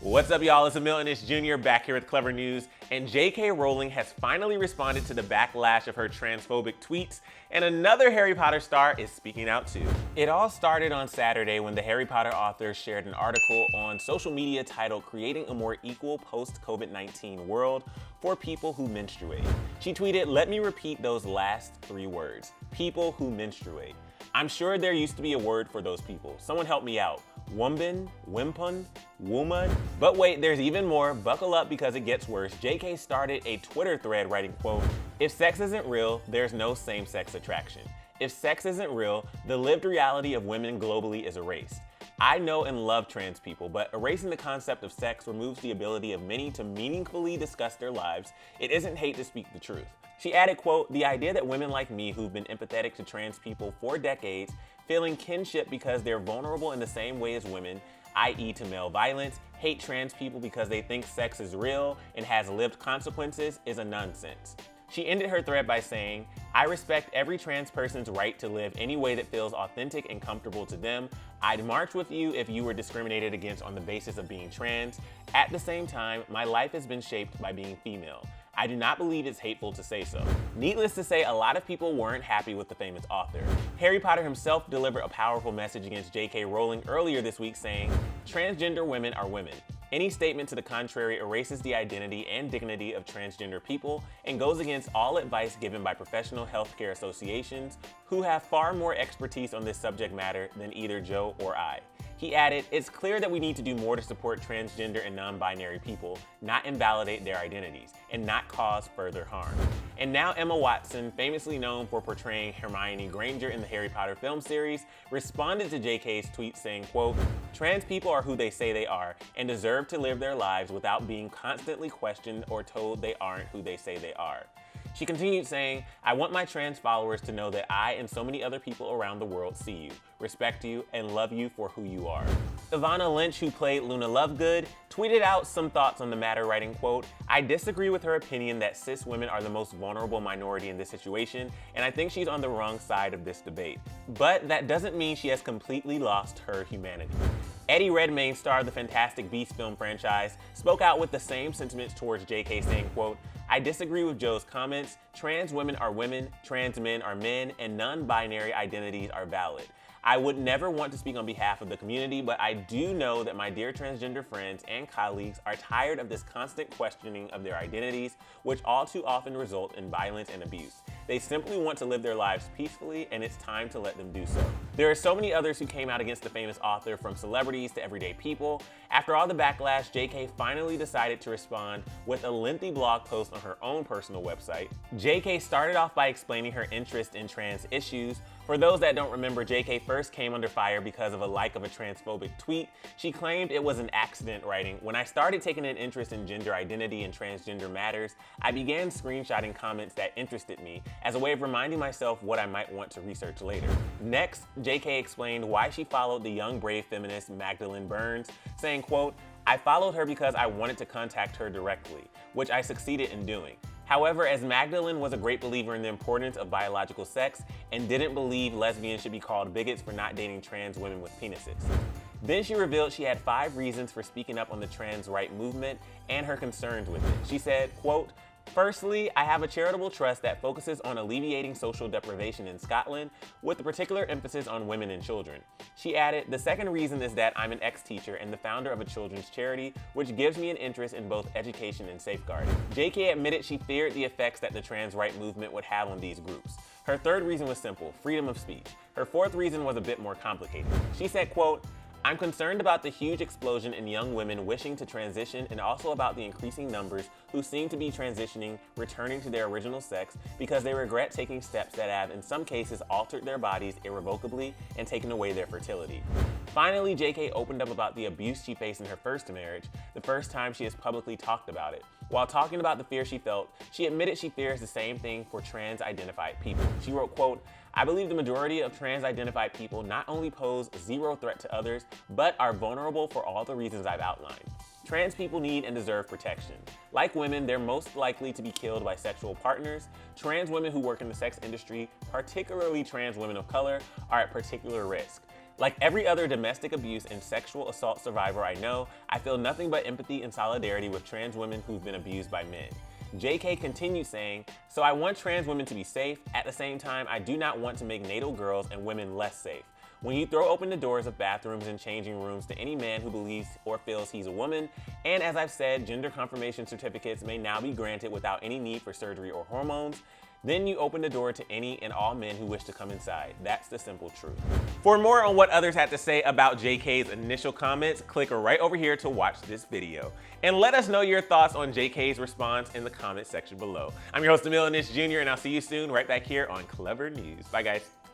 What's up, y'all? It's Emil Ennis Jr. back here with Clever News, and J.K. Rowling has finally responded to the backlash of her transphobic tweets, and another Harry Potter star is speaking out too. It all started on Saturday when the Harry Potter author shared an article on social media titled "Creating a More Equal Post-COVID-19 World for People Who Menstruate." She tweeted, "Let me repeat those last 3 words. People who menstruate. I'm sure there used to be a word for those people. Someone help me out. Wumbin, Wimpun, Woman. But wait, there's even more. Buckle up because it gets worse." JK started a Twitter thread writing, quote, "If sex isn't real, there's no same-sex attraction. If sex isn't real, the lived reality of women globally is erased. I know and love trans people, but erasing the concept of sex removes the ability of many to meaningfully discuss their lives. It isn't hate to speak the truth." She added, quote, "The idea that women like me who've been empathetic to trans people for decades, feeling kinship because they're vulnerable in the same way as women, i.e. to male violence, hate trans people because they think sex is real and has lived consequences is a nonsense." She ended her thread by saying, "I respect every trans person's right to live any way that feels authentic and comfortable to them. I'd march with you if you were discriminated against on the basis of being trans. At the same time, my life has been shaped by being female. I do not believe it's hateful to say so." Needless to say, a lot of people weren't happy with the famous author. Harry Potter himself delivered a powerful message against J.K. Rowling earlier this week saying, "Transgender women are women. Any statement to the contrary erases the identity and dignity of transgender people and goes against all advice given by professional healthcare associations who have far more expertise on this subject matter than either Joe or I." He added, "It's clear that we need to do more to support transgender and non-binary people, not invalidate their identities, and not cause further harm." And now Emma Watson, famously known for portraying Hermione Granger in the Harry Potter film series, responded to JK's tweet saying, quote, "Trans people are who they say they are and deserve to live their lives without being constantly questioned or told they aren't who they say they are." She continued saying, "I want my trans followers to know that I and so many other people around the world see you, respect you, and love you for who you are." Evanna Lynch, who played Luna Lovegood, tweeted out some thoughts on the matter, writing, quote, "I disagree with her opinion that cis women are the most vulnerable minority in this situation, and I think she's on the wrong side of this debate. But that doesn't mean she has completely lost her humanity." Eddie Redmayne, star of the Fantastic Beasts film franchise, spoke out with the same sentiments towards JK saying, quote, "I disagree with Joe's comments. Trans women are women, trans men are men, and non-binary identities are valid. I would never want to speak on behalf of the community, but I do know that my dear transgender friends and colleagues are tired of this constant questioning of their identities, which all too often result in violence and abuse. They simply want to live their lives peacefully, and it's time to let them do so." There are so many others who came out against the famous author, from celebrities to everyday people. After all the backlash, JK finally decided to respond with a lengthy blog post on her own personal website. JK started off by explaining her interest in trans issues. For those that don't remember, JK first came under fire because of a like of a transphobic tweet. She claimed it was an accident, writing, "When I started taking an interest in gender identity and transgender matters, I began screenshotting comments that interested me as a way of reminding myself what I might want to research later." Next, JK explained why she followed the young brave feminist Magdalene Burns, saying, quote, "I followed her because I wanted to contact her directly, which I succeeded in doing. However, as Magdalene was a great believer in the importance of biological sex and didn't believe lesbians should be called bigots for not dating trans women with penises." Then she revealed she had 5 reasons for speaking up on the trans right movement and her concerns with it. She said, quote, "Firstly, I have a charitable trust that focuses on alleviating social deprivation in Scotland, with a particular emphasis on women and children." She added, "The second reason is that I'm an ex-teacher and the founder of a children's charity, which gives me an interest in both education and safeguarding." JK admitted she feared the effects that the trans right movement would have on these groups. Her third reason was simple: freedom of speech. Her fourth reason was a bit more complicated. She said, quote, "I'm concerned about the huge explosion in young women wishing to transition, and also about the increasing numbers who seem to be transitioning, returning to their original sex because they regret taking steps that have in some cases altered their bodies irrevocably and taken away their fertility." Finally, JK opened up about the abuse she faced in her first marriage, the first time she has publicly talked about it. While talking about the fear she felt, she admitted she fears the same thing for trans-identified people. She wrote, quote, "I believe the majority of trans-identified people not only pose zero threat to others, but are vulnerable for all the reasons I've outlined. Trans people need and deserve protection. Like women, they're most likely to be killed by sexual partners. Trans women who work in the sex industry, particularly trans women of color, are at particular risk. Like every other domestic abuse and sexual assault survivor I know, I feel nothing but empathy and solidarity with trans women who've been abused by men. JK continued saying, so I want trans women to be safe. At the same time, I do not want to make natal girls and women less safe. When you throw open the doors of bathrooms and changing rooms to any man who believes or feels he's a woman, and as I've said, gender confirmation certificates may now be granted without any need for surgery or hormones, then you open the door to any and all men who wish to come inside. That's the simple truth. For more on what others had to say about JK's initial comments, click right over here to watch this video. And let us know your thoughts on JK's response in the comment section below. I'm your host, Emil Ennis Jr., and I'll see you soon right back here on Clevver News. Bye, guys.